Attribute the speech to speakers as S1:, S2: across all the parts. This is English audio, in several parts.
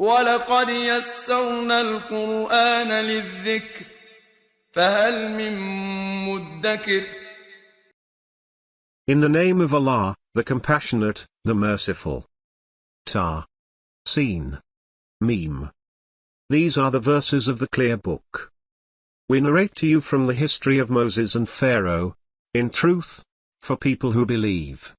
S1: وَلَقَدْ يَسَّرْنَا الْقُرْآنَ لِلذِّكْرِ فَهَلْ مِن مُّدَّكِرٍ.
S2: In the name of Allah, the Compassionate, the Merciful. Ta. Seen. Meme. These are the verses of the clear book. We narrate to you from the history of Moses and Pharaoh, in truth, for people who believe.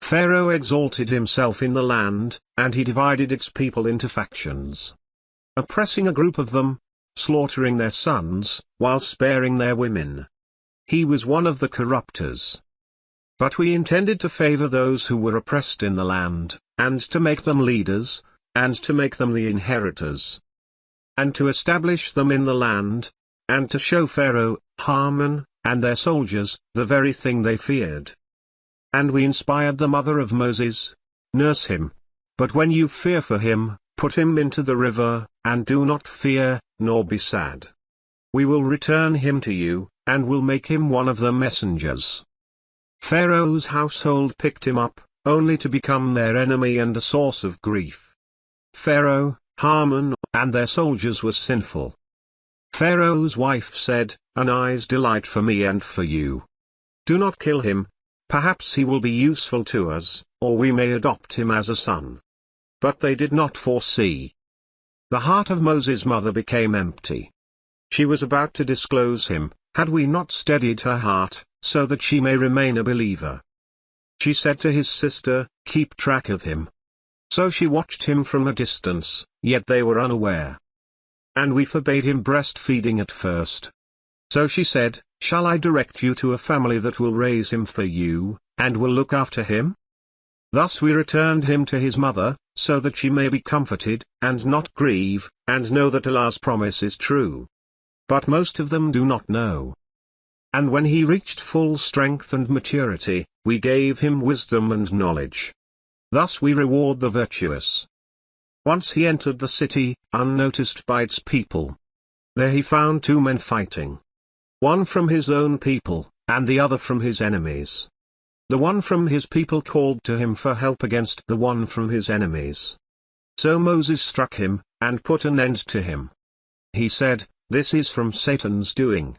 S2: Pharaoh exalted himself in the land, and he divided its people into factions. Oppressing a group of them, slaughtering their sons, while sparing their women. He was one of the corrupters. But we intended to favor those who were oppressed in the land, and to make them leaders, and to make them the inheritors. And to establish them in the land, and to show Pharaoh, Haman, and their soldiers, the very thing they feared. And we inspired the mother of Moses, nurse him. But when you fear for him, put him into the river, and do not fear, nor be sad. We will return him to you, and will make him one of the messengers. Pharaoh's household picked him up, only to become their enemy and a source of grief. Pharaoh, Haman, and their soldiers were sinful. Pharaoh's wife said, "An eye's delight for me and for you. Do not kill him. Perhaps he will be useful to us, or we may adopt him as a son." But they did not foresee. The heart of Moses' mother became empty. She was about to disclose him, had we not steadied her heart, so that she may remain a believer. She said to his sister, "Keep track of him." So she watched him from a distance, yet they were unaware. And we forbade him breastfeeding at first. So she said, "Shall I direct you to a family that will raise him for you, and will look after him?" Thus we returned him to his mother, so that she may be comforted, and not grieve, and know that Allah's promise is true. But most of them do not know. And when he reached full strength and maturity, we gave him wisdom and knowledge. Thus we reward the virtuous. Once he entered the city, unnoticed by its people. There he found two men fighting. One from his own people, and the other from his enemies. The one from his people called to him for help against the one from his enemies. So Moses struck him, and put an end to him. He said, "This is from Satan's doing.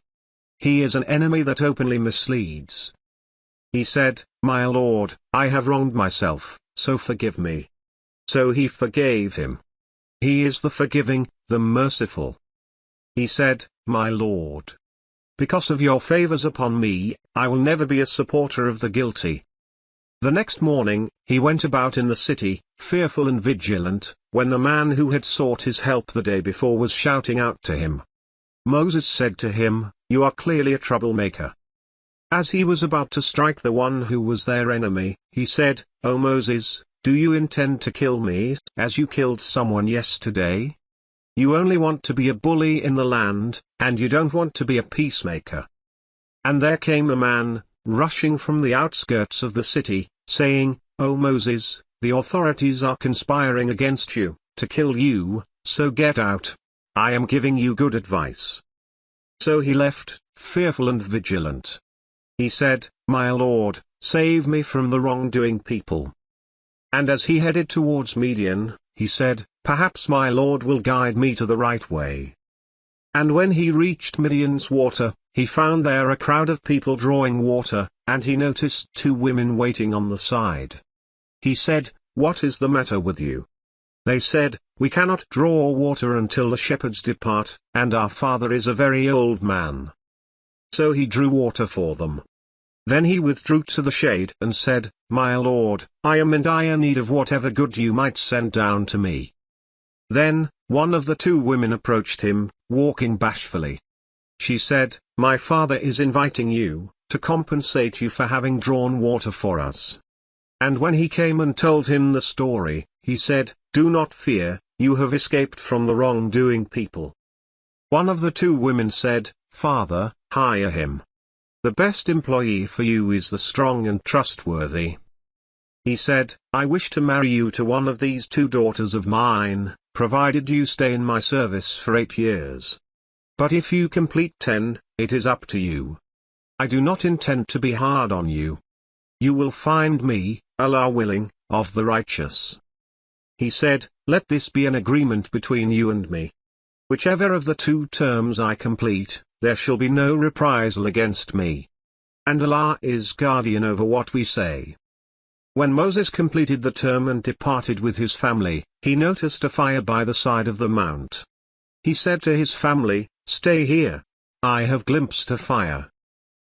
S2: He is an enemy that openly misleads." He said, "My Lord, I have wronged myself, so forgive me." So he forgave him. He is the forgiving, the merciful. He said, "My Lord, because of your favors upon me, I will never be a supporter of the guilty." The next morning, he went about in the city, fearful and vigilant, when the man who had sought his help the day before was shouting out to him. Moses said to him, "You are clearly a troublemaker." As he was about to strike the one who was their enemy, he said, "O Moses, do you intend to kill me, as you killed someone yesterday? You only want to be a bully in the land, and you don't want to be a peacemaker." And there came a man, rushing from the outskirts of the city, saying, "O Moses, the authorities are conspiring against you, to kill you, so get out. I am giving you good advice." So he left, fearful and vigilant. He said, "My Lord, save me from the wrongdoing people." And as he headed towards Midian, he said, "Perhaps my Lord will guide me to the right way." And when he reached Midian's water, he found there a crowd of people drawing water, and he noticed two women waiting on the side. He said, "What is the matter with you?" They said, "We cannot draw water until the shepherds depart, and our father is a very old man." So he drew water for them. Then he withdrew to the shade and said, "My Lord, I am in dire need of whatever good you might send down to me." Then, one of the two women approached him, walking bashfully. She said, "My father is inviting you, to compensate you for having drawn water for us." And when he came and told him the story, he said, "Do not fear, you have escaped from the wrongdoing people." One of the two women said, "Father, hire him. The best employee for you is the strong and trustworthy." He said, "I wish to marry you to one of these two daughters of mine, provided you stay in my service for 8 years. But if you complete 10, it is up to you. I do not intend to be hard on you. You will find me, Allah willing, of the righteous." He said, let this be an agreement between you and me. Whichever of the two terms I complete, there shall be no reprisal against me. And Allah is guardian over what we say. When Moses completed the term and departed with his family, he noticed a fire by the side of the mount. He said to his family, "Stay here. I have glimpsed a fire.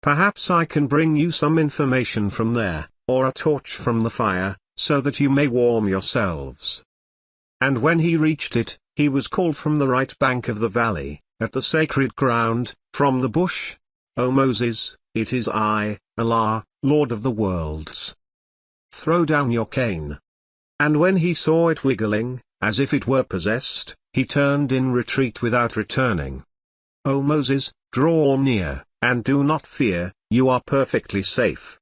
S2: Perhaps I can bring you some information from there, or a torch from the fire, so that you may warm yourselves." And when he reached it, he was called from the right bank of the valley, at the sacred ground, from the bush, "O Moses, it is I, Allah, Lord of the worlds. Throw down your cane." And when he saw it wiggling, as if it were possessed, he turned in retreat without returning. "O Moses, draw near, and do not fear, you are perfectly safe.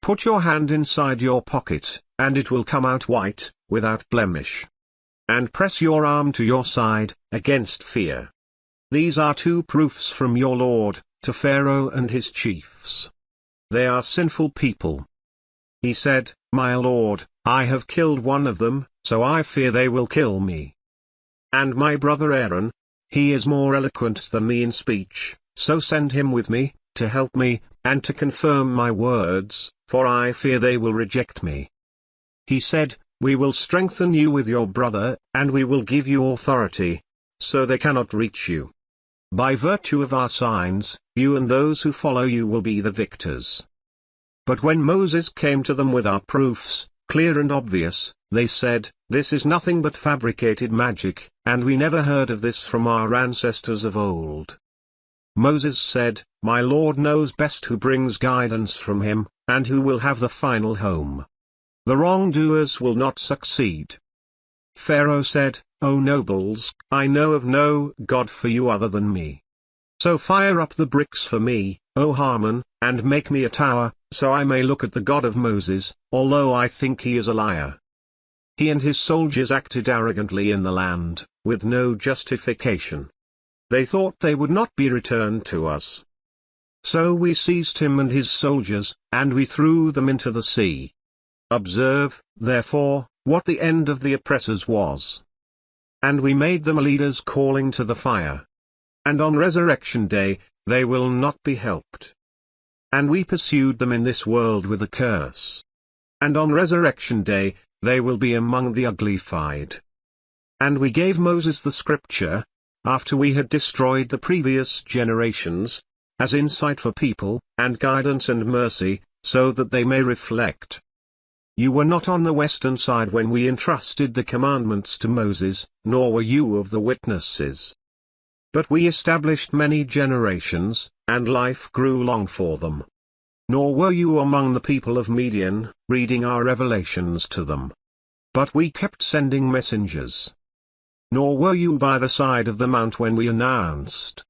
S2: Put your hand inside your pocket, and it will come out white, without blemish. And press your arm to your side, against fear. These are two proofs from your Lord, to Pharaoh and his chiefs. They are sinful people." He said, "My Lord, I have killed one of them, so I fear they will kill me. And my brother Aaron, he is more eloquent than me in speech, so send him with me, to help me, and to confirm my words, for I fear they will reject me." He said, "We will strengthen you with your brother, and we will give you authority, so they cannot reach you. By virtue of our signs, you and those who follow you will be the victors." But when Moses came to them with our proofs, clear and obvious, they said, "This is nothing but fabricated magic, and we never heard of this from our ancestors of old." Moses said, "My Lord knows best who brings guidance from him, and who will have the final home. The wrongdoers will not succeed." Pharaoh said, "O nobles, I know of no God for you other than me. So fire up the bricks for me, O Haman, and make me a tower, so I may look at the God of Moses, although I think he is a liar." He and his soldiers acted arrogantly in the land, with no justification. They thought they would not be returned to us. So we seized him and his soldiers, and we threw them into the sea. Observe, therefore, what the end of the oppressors was. And we made them leaders calling to the fire. And on resurrection day, they will not be helped. And we pursued them in this world with a curse. And on resurrection day, they will be among the uglified. And we gave Moses the scripture, after we had destroyed the previous generations, as insight for people, and guidance and mercy, so that they may reflect. You were not on the western side when we entrusted the commandments to Moses, nor were you of the witnesses. But we established many generations, and life grew long for them. Nor were you among the people of Midian, reading our revelations to them. But we kept sending messengers. Nor were you by the side of the mount when we announced.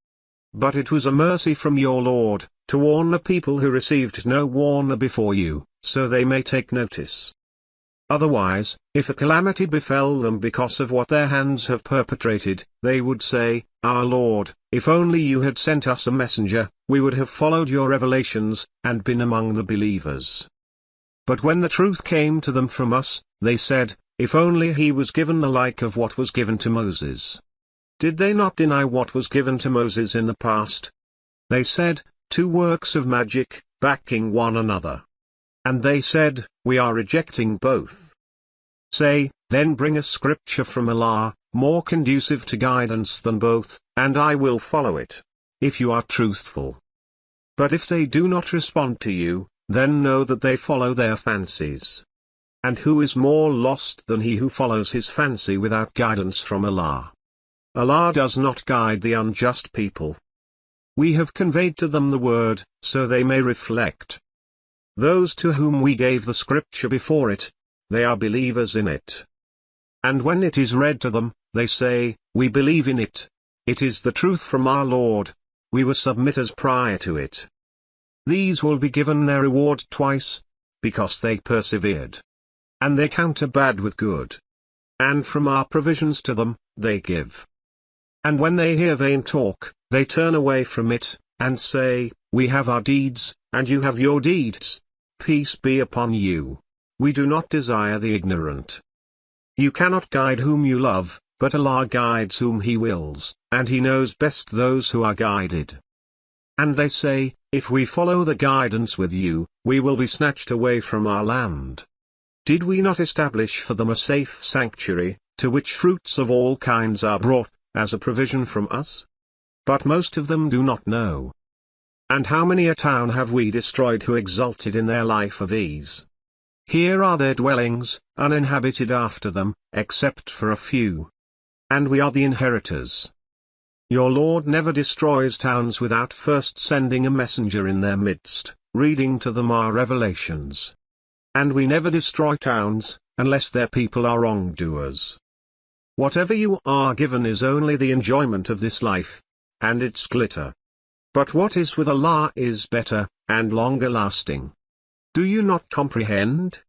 S2: But it was a mercy from your Lord, to warn the people who received no warner before you, so they may take notice. Otherwise, if a calamity befell them because of what their hands have perpetrated, they would say, "Our Lord, if only you had sent us a messenger, we would have followed your revelations, and been among the believers." But when the truth came to them from us, they said, "If only he was given the like of what was given to Moses." Did they not deny what was given to Moses in the past? They said, "Two works of magic, backing one another." And they said, "We are rejecting both." Say, then bring a scripture from Allah, more conducive to guidance than both, and I will follow it, if you are truthful. But if they do not respond to you, then know that they follow their fancies. And who is more lost than he who follows his fancy without guidance from Allah? Allah does not guide the unjust people. We have conveyed to them the word, so they may reflect. Those to whom we gave the scripture before it, they are believers in it. And when it is read to them, they say, "We believe in it. It is the truth from our Lord. We were submitters prior to it." These will be given their reward twice, because they persevered. And they counter bad with good. And from our provisions to them, they give. And when they hear vain talk, they turn away from it, and say, "We have our deeds, and you have your deeds. Peace be upon you. We do not desire the ignorant." You cannot guide whom you love, but Allah guides whom He wills, and He knows best those who are guided. And they say, if we follow the guidance with you, we will be snatched away from our land. Did we not establish for them a safe sanctuary, to which fruits of all kinds are brought, as a provision from us? But most of them do not know. And how many a town have we destroyed who exulted in their life of ease? Here are their dwellings, uninhabited after them, except for a few. And we are the inheritors. Your Lord never destroys towns without first sending a messenger in their midst, reading to them our revelations. And we never destroy towns, unless their people are wrongdoers. Whatever you are given is only the enjoyment of this life, and its glitter. But what is with Allah is better, and longer lasting. Do you not comprehend?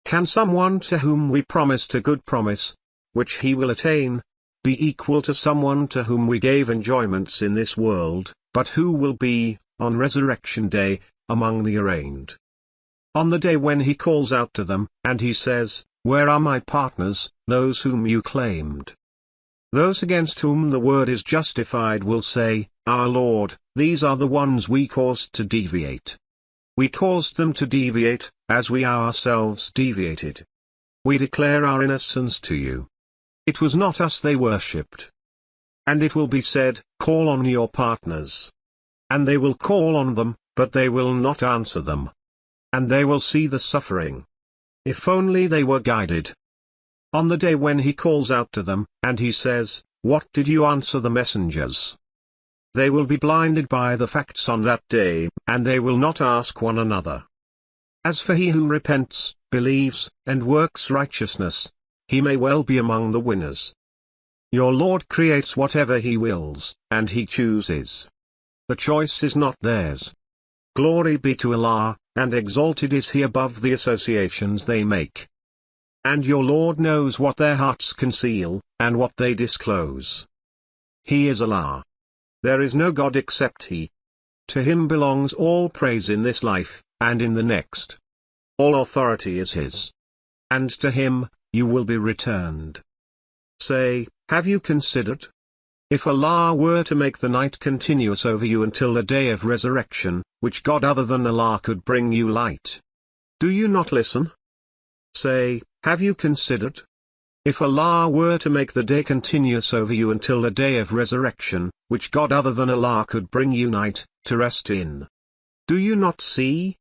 S2: Can someone to whom we promised a good promise, which he will attain, be equal to someone to whom we gave enjoyments in this world, but who will be, on resurrection day, among the arraigned? On the day when he calls out to them, and he says, where are my partners, those whom you claimed? Those against whom the word is justified will say, our Lord, these are the ones we caused to deviate. We caused them to deviate, as we ourselves deviated. We declare our innocence to you. It was not us they worshipped. And it will be said, call on your partners. And they will call on them, but they will not answer them. And they will see the suffering. If only they were guided. On the day when he calls out to them, and he says, what did you answer the messengers? They will be blinded by the facts on that day, and they will not ask one another. As for he who repents, believes, and works righteousness, he may well be among the winners. Your Lord creates whatever He wills, and He chooses. The choice is not theirs. Glory be to Allah, and exalted is He above the associations they make. And your Lord knows what their hearts conceal, and what they disclose. He is Allah. There is no God except He. To Him belongs all praise in this life, and in the next. All authority is His. And to Him, you will be returned. Say, have you considered? If Allah were to make the night continuous over you until the day of resurrection, which God other than Allah could bring you light? Do you not listen? Say, have you considered? If Allah were to make the day continuous over you until the day of resurrection, which God other than Allah could bring you night, to rest in. Do you not see?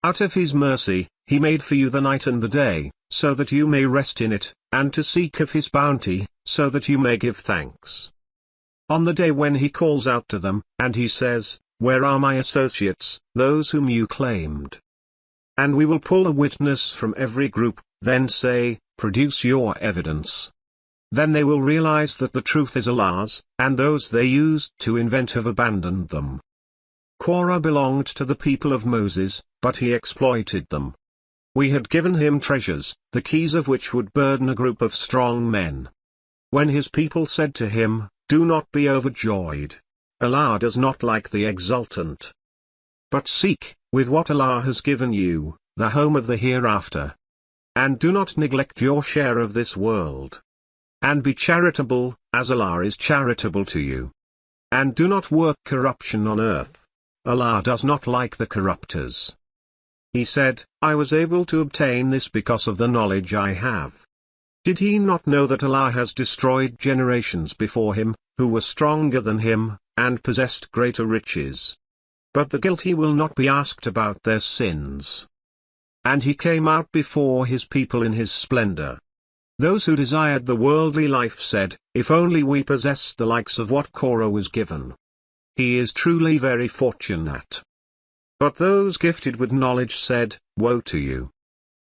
S2: Out of His mercy, He made for you the night and the day, so that you may rest in it, and to seek of His bounty, so that you may give thanks. On the day when He calls out to them, and He says, where are my associates, those whom you claimed? And we will pull a witness from every group, then say, produce your evidence. Then they will realize that the truth is Allah's, and those they used to invent have abandoned them. Korah belonged to the people of Moses, but he exploited them. We had given him treasures, the keys of which would burden a group of strong men. When his people said to him, do not be overjoyed. Allah does not like the exultant. But seek, with what Allah has given you, the home of the hereafter. And do not neglect your share of this world. And be charitable, as Allah is charitable to you. And do not work corruption on earth. Allah does not like the corrupters. He said, I was able to obtain this because of the knowledge I have. Did he not know that Allah has destroyed generations before him, who were stronger than him, and possessed greater riches? But the guilty will not be asked about their sins. And he came out before his people in his splendor. Those who desired the worldly life said, if only we possessed the likes of what Korah was given. He is truly very fortunate. But those gifted with knowledge said, woe to you.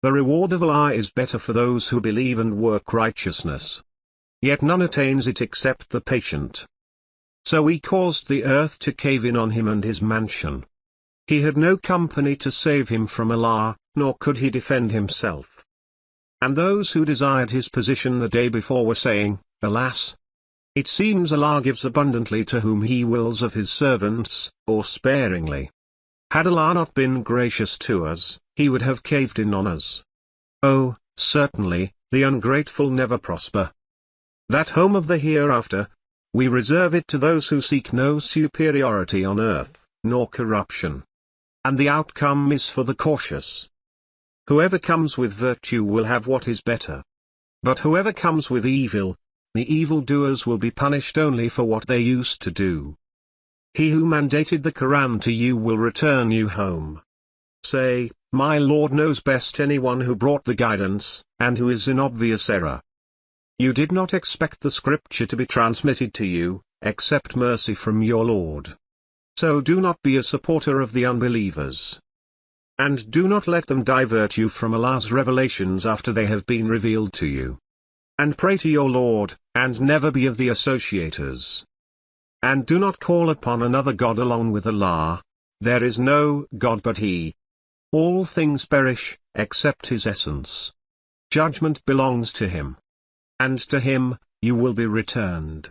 S2: The reward of Allah is better for those who believe and work righteousness. Yet none attains it except the patient. So we caused the earth to cave in on him and his mansion. He had no company to save him from Allah, nor could he defend himself. And those who desired his position the day before were saying, alas! It seems Allah gives abundantly to whom He wills of His servants, or sparingly. Had Allah not been gracious to us, He would have caved in on us. Oh, certainly, the ungrateful never prosper. That home of the hereafter, we reserve it to those who seek no superiority on earth, nor corruption. And the outcome is for the cautious. Whoever comes with virtue will have what is better. But whoever comes with evil, the evildoers will be punished only for what they used to do. He who mandated the Quran to you will return you home. Say, my Lord knows best anyone who brought the guidance, and who is in obvious error. You did not expect the scripture to be transmitted to you, except mercy from your Lord. So do not be a supporter of the unbelievers. And do not let them divert you from Allah's revelations after they have been revealed to you. And pray to your Lord, and never be of the associators. And do not call upon another God along with Allah. There is no God but He. All things perish, except His essence. Judgment belongs to Him. And to Him, you will be returned.